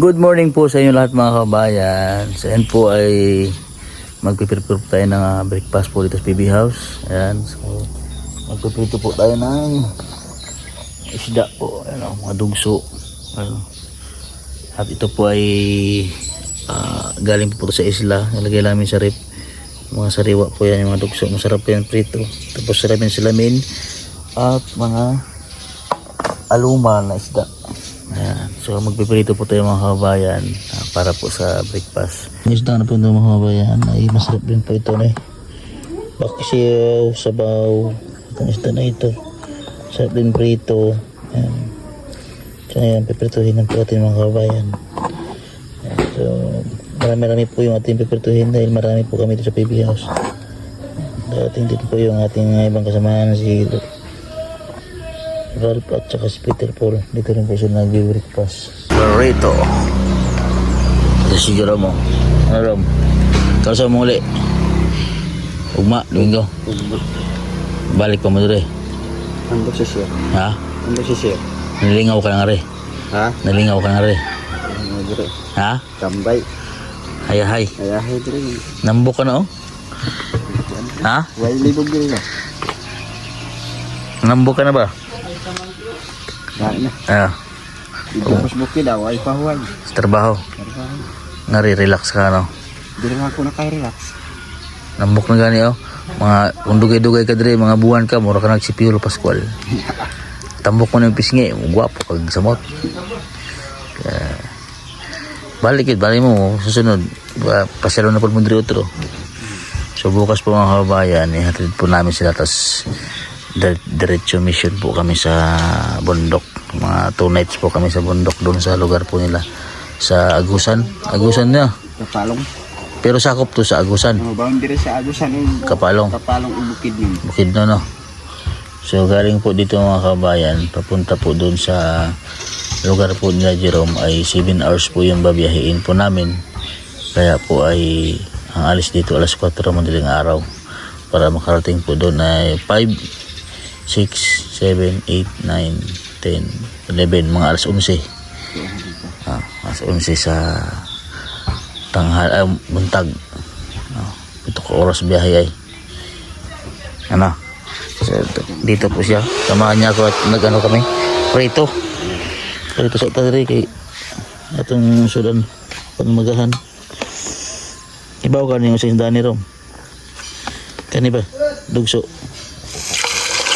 Good morning po sa inyo lahat mga kabayan. Sa end po ay magpiprepare tayo ng breakfast po dito sa PB House. Ayan, so magpiprito po tayo ng isda po, ayan, mga dugso. Ayan. At ito po ay galing po sa isla, nilagay namin sa rip. Mga sariwa po yan, yung mga dugso, masarap po yan prito. Tapos sarapin salamin at mga aluma na isda. Ayan. So magpiprito po tayo mga kabayan para po sa breakfast. Yung isda na po ito mga kabayan ay masarap din po ito na baksiyaw, sabaw. Itong isda na ito sarap din prito. Ayan. So ayan, piprituhin po ating mga kabayan. Ayan. So marami-rami po yung ating piprituhin dahil marami po kami dito sa PB House. Dating din po yung ating ibang kasamahan si Ralph at saka si Peter Paul. Dito rin po siya nag-breakfast. Burrito. Ito si Jerome. Ano Rom? Ikaw sa muli. Ugma, Domingo. Balik pa mo doon eh. Ano si Sir? Ha? Ano si Sir? Nalingaw ka nga rin. Ha? Nalingaw ka nga rin. Ano dire? Ha? Tambay. Hayahay. Ayahay dire. Nambok ka na oh. Ha? Way libog dire na. Nambok ka na ba? Dahil na. Ah. Tapos bukid daw ay pahuwag. Sa trabaho. Nare-relax ka no? Dire nga ako nakay-relax. Nambok na gani oh. Mga kung dugay-dugay ka dire, mga buwan ka, mura ka nagsipiyulo Pascual. Tambok mo na yung pisngi, gwapo kag samot. Balik mo, susunod. Pasyalo na po mo dire otro. So bukas po mga kabayan, ihatid po namin sila, tas diretso mission po kami sa bundok. Mga 2 nights po kami sa bundok doon sa lugar po nila sa Agusan na Kapalong. pero sakop to sa Agusan. Boundary sa Agusan yung Kapalong bukid din. bukid no. So galing po dito mga kabayan, papunta po doon sa lugar po nila Jerome ay 7 hours po yung babiyahiin po namin. Kaya po ay ang alis dito alas 4 madaling araw para makarating po doon ay 5, 6, 7, 8, 9, 10, 11, mga alas 11. Alas 11 sa tanghal, buntag. Ito ko oras biyahe ay. Ano? So, dito po siya. Samahan niya ako at nag-ano kami. Prito sa tadri kay atong sudan pangmagahan. Ibaw ka niyo sa isda ni Rom. Kani ba? Dugso.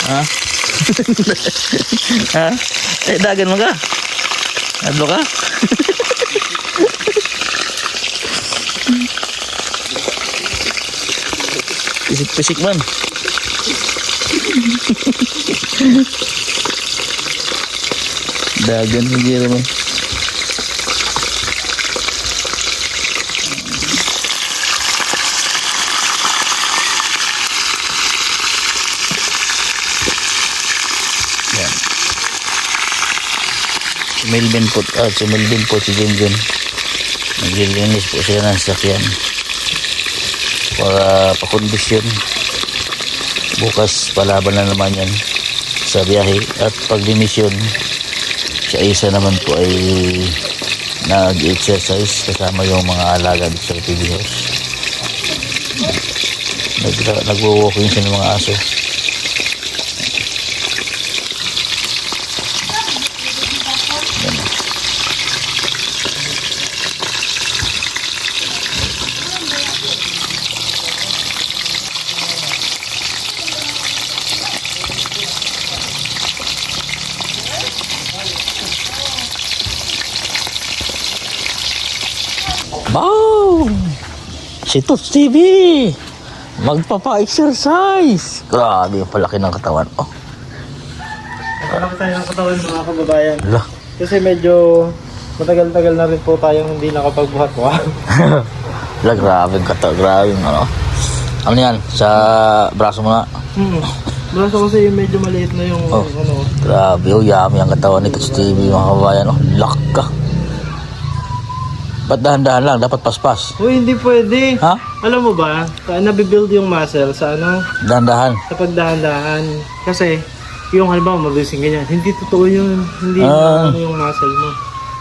Ha? Ha? Dagan mo ka? Adlo ka? Pisik-pisik man. Dagan mo gira man. Si Melvin po si Junjun naglilinis po siya ng sakyan para pakondisyon. Bukas palaban na naman yan sa biyahe at pagdimisyon. Siya isa naman po ay nag-exercise kasama yung mga alaga sa PB House. Nagwo-walking siya ng mga aso. Wow! Si Tots TV! Magpapa-exercise! Grabe yung palaki ng katawan. Oh. Malaki tayo ng katawan mga kababayan. Ala. Kasi medyo matagal-tagal na rin po tayong hindi nakapagbuhat-buhat. Ala, grabe yung katawan. Grabe yung ano. Ano yan? Sa braso mo na? Braso kasi medyo maliit na yung ano. Grabe, oh, yummy ang katawan ni Tots TV mga kababayan. Oh, lak ka. Ba't dahan-dahan lang? Dapat paspas. Uy, hindi pwede. Ha? Alam mo ba, nabibuild yung muscle sa ano? Dahan-dahan. Sa pagdahan-dahan. Kasi, yung halimbawa, mabilising ganyan. Hindi totoo yun. Hindi ano yung muscle mo.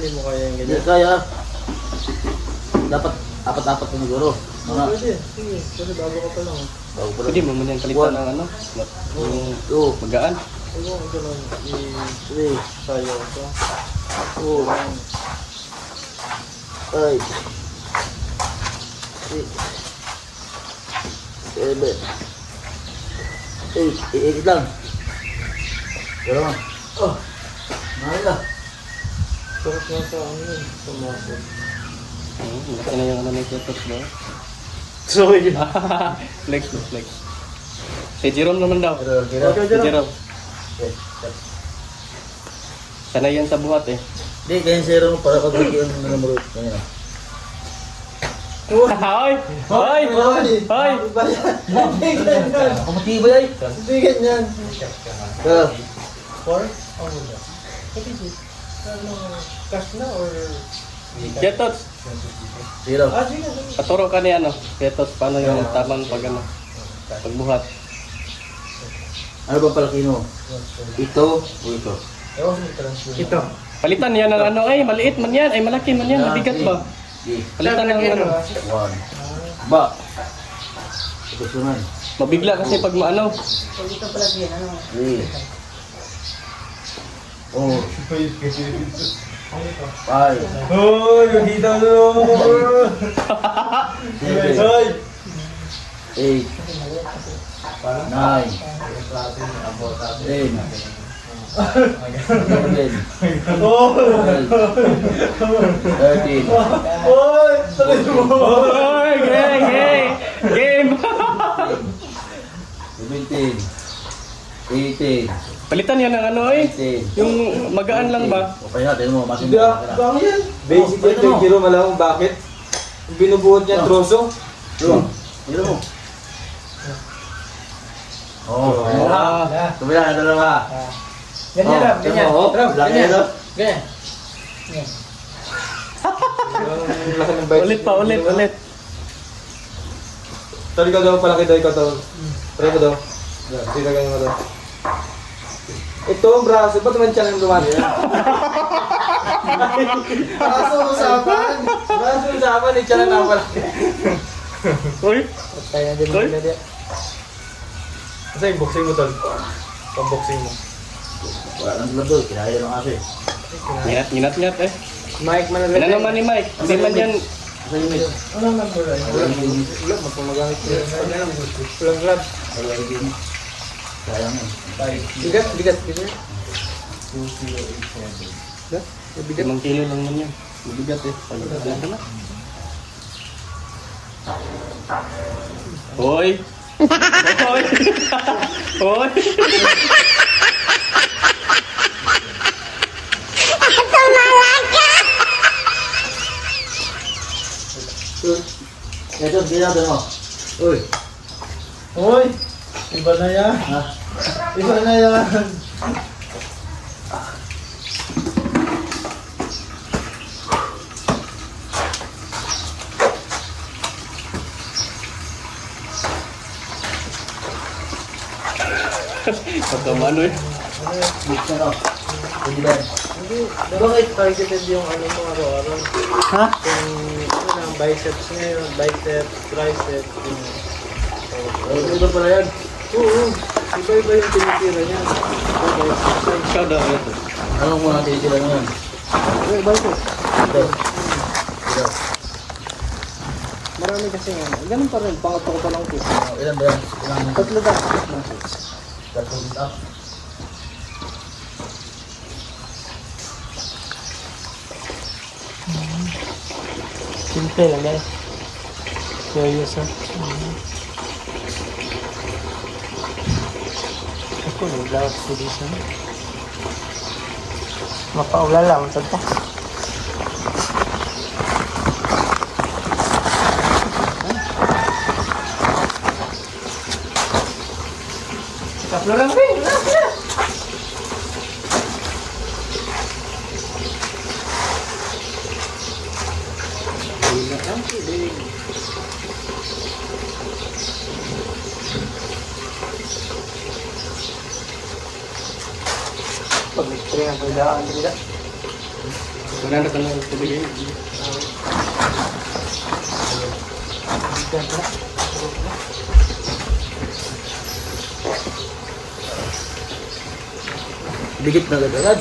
hindi mo kaya yung Hindi ganyan. kaya. Dapat apat-apat na siguro. Mga, Pwede, sige. Kasi bago ka pa lang. bago pa lang. Pwede mo muna yung kalitan ng ano, yung Two, magaan. Huwag mo ito lang three, i-sayo ito. four, five, six, seven, Iikit lang. Pero man. Oh. Mahal ka. Sarap nga sa ano yun. Sa muscle. Laki na yung ano ng ketos mo. Sorry. Flex mo, flex. Si Jerome naman daw. Pero, kira. Okay, Si Jerome. Okay. Sanay yan sa buhat eh. Hindi, kaya zero mo para pag bigyan ng numero. Ganyan. Hoy! Hoy! Hoy! Ako matibay ay. Hindi ganyan. Pero, Or? Oh, wala. What is it? Ano, cash na or? Ketos! zero. Ah, sige. Paturo ka ni ano, ketos, paano yung tamang pag ano, pagbuhat. Ano ba palaki mo? Ito o ito? Ito. Palitan yan ng ano, ay maliit man yan, ay malaki man yan, mabigat ba? Di. Palitan ng ano, One. Ba. Ito sunan. mabigla kasi pag maano. Three. Oh. Five. Oh, nakita mo! Seven. Eight. Nine. 10. 11. Oh! 13. Oy! Tuloy mo! Oy, game! Game! 17. 18. Palitan yan ng ano eh. 19. Yung magaan lang ba? Okay na, tignan mo. Masin Hindi ah, bang yan? Basic Oh, yan kay Jerome, alam mo bakit? Binubuhat niya troso. Tignan mo. Oh, Ah. Tumila na dalawa. Ganyan lang, ganyan. Oh, laki ito. Ganyan. Ang laki ng bite. Ulit pa, ulit. Tari ka daw, palaki daw ikaw daw. Try mo daw. Tira ganyan mo daw. Ito ang braso, ba't naman siya nang lumaki? Braso usapan! Braso usapan, eh, siya lang napalaki. Uy! Kaya din mo Tol? pila diya. Kasi yung boxing mo, tol. Pang-boxing mo. Wala nang tulad doon. Kinaya ng aso eh. Nginat eh. Mike, man Ano naman ni Mike? Hindi man yan. Asa yung mate? Ano naman mo rin? Wala, magpamagamit ko. Walang grab. Wala yung game. Sayang yun. Bigat, bigat. Bigat. Bigat. 5 kilo lang man yan. Mabigat eh. Pagbigat na. Hoy! Hoy! Hoy! Ito, hindi natin mo. Uy. Hoy! Iba na yan. Ha? Iba na yan. Pagkamano eh. Mix na no. Hindi ba yan? Hindi, bakit targeted yung ano mo araw-araw? Ha? Yung ano lang, biceps ngayon, biceps, triceps, yung... Iba pala yan. Oo, iba-iba yung tinitira niya. Exercise. Ikaw daw ito. Anong mga tinitira mo yan? Biceps. Ito. Ito. Marami kasi nga. Ganun pa rin, pangat ko pa lang po. Ilan ba yan? Ilang Tatlo ba? tatlong up? Simple lang guys. Serious ha. Ako, naglawat ko dito. Mapaula lang ito to. Tatlo lang rin. Pag-extra ang kailangan nila. Wala na ka lang tubig eh. Dikit na agad-agad.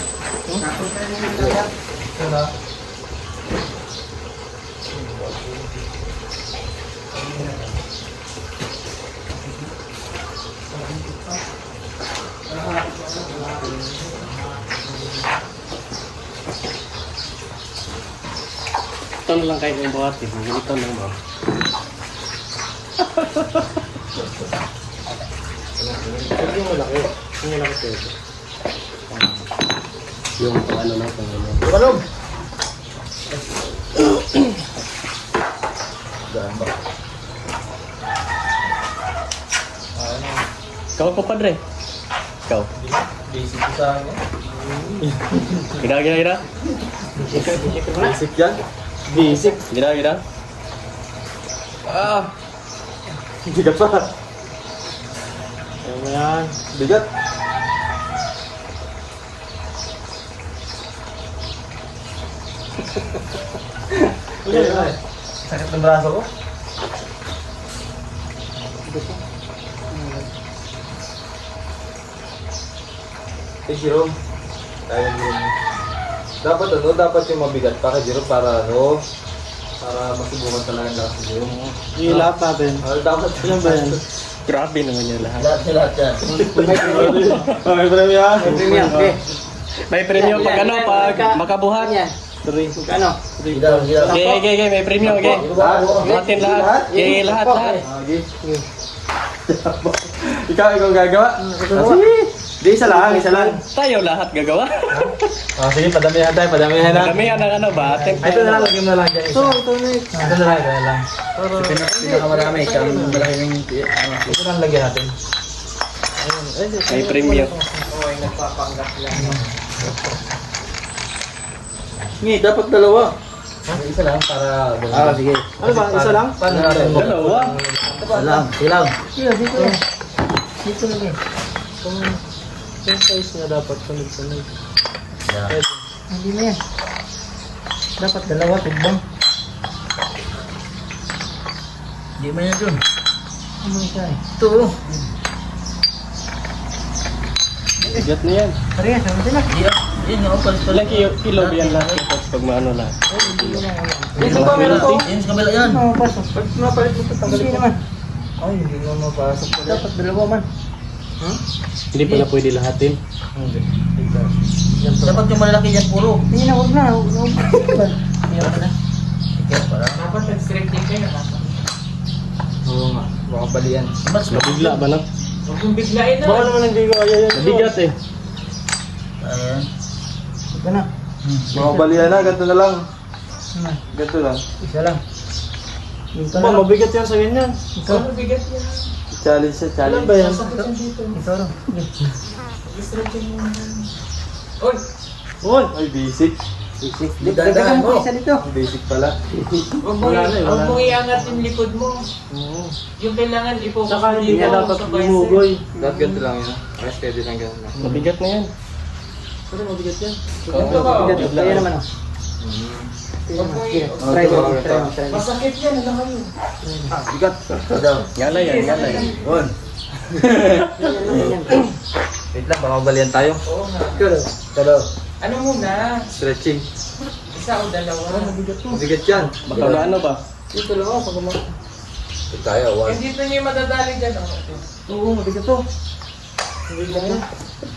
Ito na lang kayo yung buhat eh. Ito lang ba? Huwag yung malaki. Yung malaki pwede. Yung ano na ito. Tumalog! Daan ba? Ikaw po padre. Ikaw. Basic ko sa akin. Gina. Basic yan? Basic. Gina. Ah! Bigat pa. Ayaw mo yan. Bigat. Sakit ng braso ko. Eh, Jerome. Tayo Jerome. Dapat yung mabigat pa kay Jerome para para masubukan talaga lahat si Jerome. Yung lahat natin. Dapat Ilan ba yan? Grabe naman yung lahat. Lahat yan. May premium yan. May premyo pag ano, pag makabuhat. Ano? Gidaw. Okay, may premyo, okay. Buhatin lahat. Okay, lahat. Ikaw gagawa? Di, isa lang. Tayo lahat gagawa. Sige, padamihan tayo, padamihan na. Kami ang ano ba? Ito na lang, lagyan mo na lang dyan. Ito na lang. Pinakamarami. Siyang malaking Ito na lang lagyan natin. May premyo. Ngi, dapat dalawa. Isa lang para... Sige. Ano ba? Isa lang? Paano natin mo? Dalawa. Silang. Dito lagi. Yung size na dapat sunod-sunod. Yan. Hindi na yan. Dapat dalawa, tigbang. Di mo yan dun. Ano isa eh? Ito. Bigat na yan. Parehas, ano sila? Yan nga, palis Ilang kilo ba yan lahat? Pag maano lahat. Yan sa camera to. Yan sa kabila yan. Ano pasok? Pag napalit mo ito, Hindi tanggalin mo. naman. Ay, hindi mo mapasok pala. Dapat dalawa man. Hindi pala pwede lahatin. Hindi. Dapat yung malalaki yan puro. Hindi na, huwag na. Huwag na. Meron ka na. Ikaw para. Dapat nag-stretching kayo na nasa. Oo nga. Baka balian. Mas Mabigla ba na? Huwag yung biglain na. Baka naman hindi ko kaya yan. Mabigat eh. Ayan. Huwag ka na. Baka balian na, ganito na lang. Ano? Ganito lang. Isa lang. Dito Ba, na. mabigat yan sa ganyan. Ikaw. Ano bigat yan? Challenge siya, challenge. ba yan? Sakit yan dito. Ikaw lang. Nag-stretching mo na. Oy! Uy! Ay, basic. Dagdagan mo isa dito. Basic pala. Huwag mong iangat yung likod mo. Yung kailangan i-focus Saka mo hindi dito niya dapat sa bicep. bumugoy. Dapat ganito lang yun. Mas pwede lang ganito lang. Mabigat na yan. Pero mabigat yan. Ganito ka. Kaya naman oh. Huwag mong Try mo. Try mo. Masakit yan. Alam mo yun. Bigat. Daw. Yala yan. On. Wait lang, baka mabalian tayo. Oo nga. Pero, Ano muna? stretching. Isa o dalawa. Mabigat yan. Baka maano ba? Dito lang ako. Pag Ito tayo, one. Hindi dito niyo madadali dyan. Oh. Oo, mabigat to.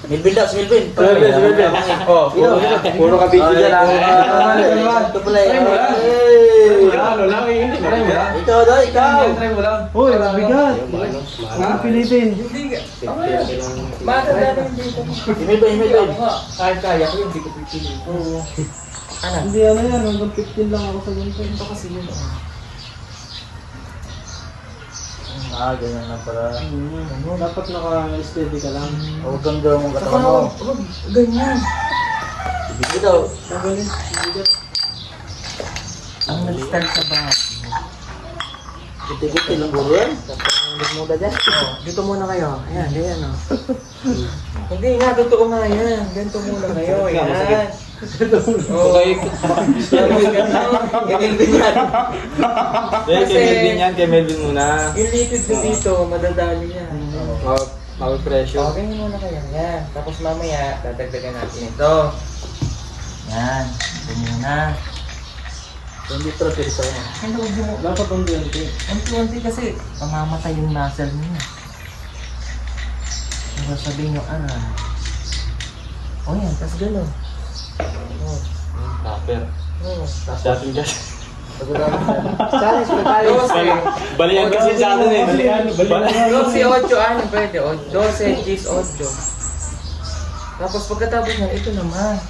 Milvin daw, si Milvin. Oh, puro ka video dyan. Ito pala yan. Ano lang eh. Hindi na. Ikaw daw, ikaw. Uy, mabigat. Pilitin. Hindi ka. Madadali dito. Si Milvin, Ako nga. Kaya ko yun. Hindi ko pipili. Hindi ano yan. Hanggang 15 lang ako sa ganito. Ito kasi yun. Ganyan na pala. Dapat naka-steady ka lang. Huwag kang gawin mong Saka katawan mo. ganyan. Sige daw. Magaling. Mabigat. Ang nag-start sa bahay. Gitigit lang buro yan. Muda dyan. Dito muna kayo. Ayan, ayan o. Hindi nga, totoo nga yan. Ganito muna kayo. Yan. Okay. Kay Milvin yan. Kay Melvin yan, kay Melvin muna. Yung litid ko dito, madadali yan. Mag-pressure. Okay, ganyan muna kayo. Yan. Tapos mamaya, dadagdagan natin ito. Yan. Ito muna. Hindi pero seryoso na. Hindi, huwag mo. Dapat unti-unti. Unti-unti kasi, mamamatay yung muscle niya. Pero sabihin nyo, O yan, tapos gano'n. Tupper. Dating gas. Challenge ko tayo. Balian kasi sa atin eh. Balian. 12, 8, ano pwede? 12, 10, 8. Tapos pagkatapos yan, ito naman.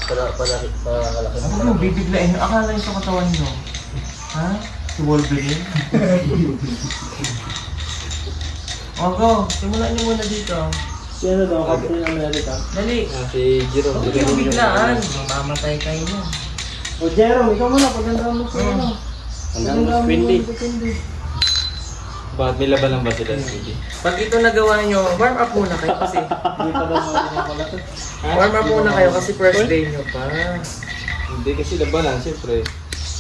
Palaki. Ano mo bibiglain? Akala yung sa katawan nyo? Ha? Si Wolverine? O go, simulan nyo muna dito. Si ano daw, Captain America. Dali. Si Jerome. Huwag yung biglaan. Mamamatay kayo na. O Jerome, ikaw muna, pagandaan mo sa ano. Hanggang mas 20. Bakit may laban lang ba sila, Speedy? Pag ito nagawa nyo, warm up muna kayo kasi. Hindi pa daw marunong pala to. Warm up muna kayo kasi first day nyo pa. Hindi kasi laban lang, siyempre.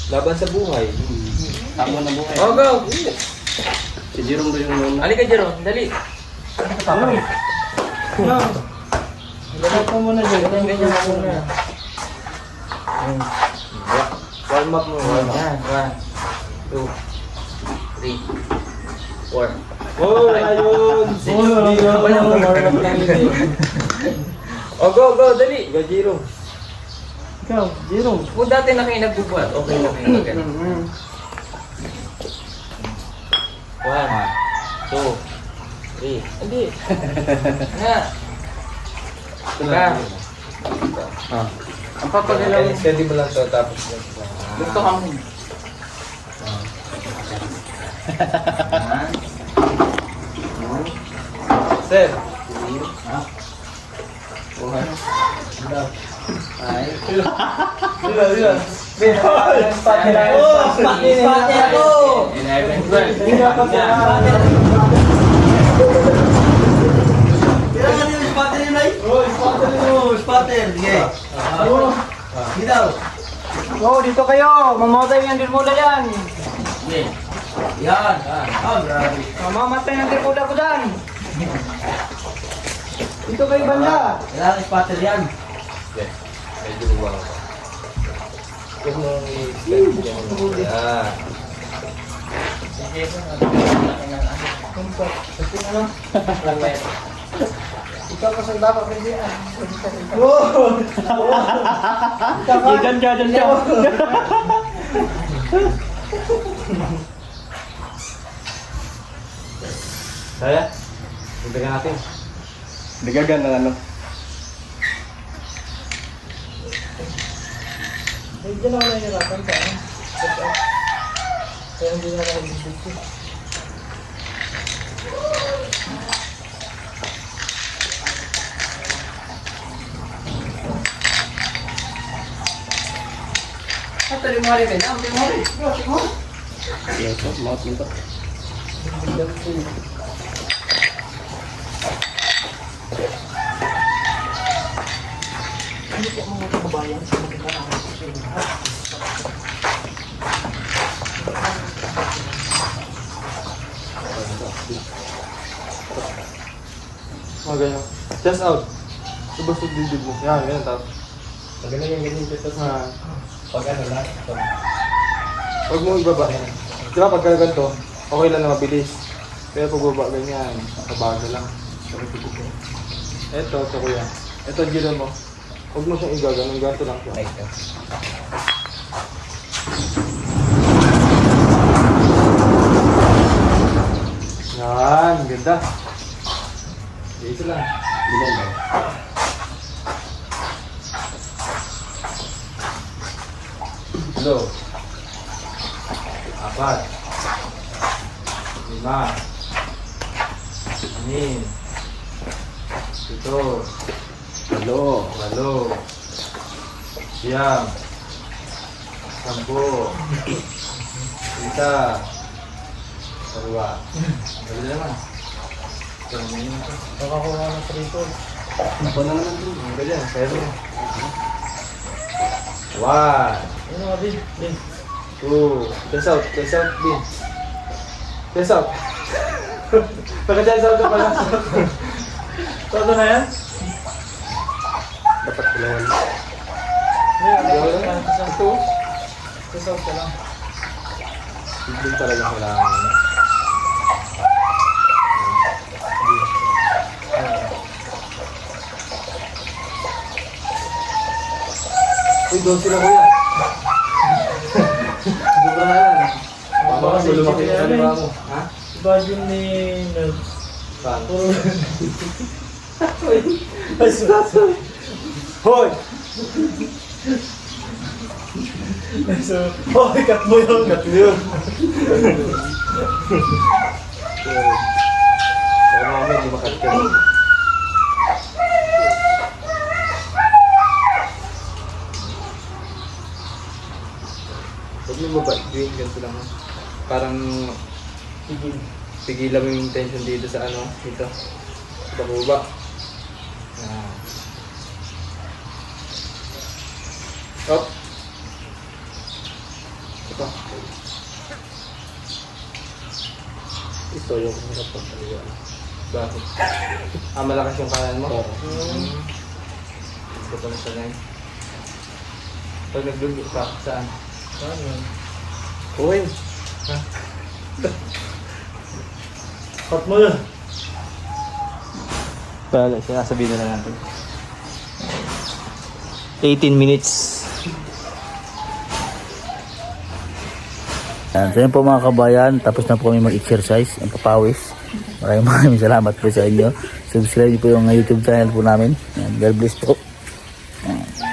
Laban sa buhay. Tama na buhay. O go! Si Jerome daw yung muna. Halika Jerome, dali. No. Lagay ka muna dyan. Ganyan na muna. Warm up mo, warm up. Yan, 1, 2, 3, 4. Oh, ayun! O go, go, dali. Iba, Jerome. Ikaw, Jerome. Kung dati na kayo nagbubuhat, okay na kayo mag 1, 2, 3. Hindi. Nga. Nga. Ang papagalawin. Steady mo lang to, tapos. Gusto kami. Sir! Spotty ako! 11, 12. Oh, dito kayo. Mamatay yung dirmula yan. Yan. Mamamatay yung dirmula ko dyan. Dito kayo banda. Kailangan spotter yan. Medyo bubang ako. Huwag mo i-steady yan. Yan. Ikaw pa sa dapat kasi yan. Diyan ka. Saya? Bibigyan natin. Ligagan ng ano. Medyo na ako nahihirapan sa ano. Kaya hindi na ako nag-dito. Yes, maut mo to. Mga ganyan. Chest out. Subasog dibdib mo. Yan, ganyan tapos. Ganyan dito sa pag ano lang. Huwag mo ibaba yan. Di ba pagka ganito, okay lang na mabilis. Pero pag baba ganyan, kabago lang. Ito kuya. Ito gila mo. Huwag mo siyang igaganon, ganito lang siya. Yan, ganda. Dito lang. Bilan lang. Hello. 4. 5. 6. 7. Hello. 8. 9. 10. Isa. Dalawa. Dali naman. Nakakuha ng 3 points. Ako na naman din. Ganyan, 7. 1. Ano nga, Bin? Bin. 2. Chest out, Bin. Chest out. Pagka-chest out ka pala. Todo na yan? Dapat kailangan. Ito. Kasal ka lang. Bigling talaga kailangan. Uy, 12 na kuya. Sobra na yan. Baka kasi lumaki yung kaliwa mo. Ha? Bad yun ni Nerd. Saan? Ay, sumaso. Hoy! So, oh, cut mo yun. Cut mo yun. Baka mamaya di makat ka. Huwag mo mabait, ganito lang. Ha? Parang tigilan mo yung tension dito sa ano, dito. Sa baba. Up. Ito. Ito yung hirap ng kaliwa. Bakit? Malakas yung kanan mo? Oo. Ito pa na siya na yun. Pag nagdugo ka, saan? Saan yun? Uy! Cut mo yun. Wala, sinasabihin na natin. 18 minutes. Yan. So yun po mga kabayan, tapos na po kami mag-exercise, ang papawis. Maraming salamat po sa inyo. Subscribe niyo po yung YouTube channel po namin. Yan. God bless po. Yan.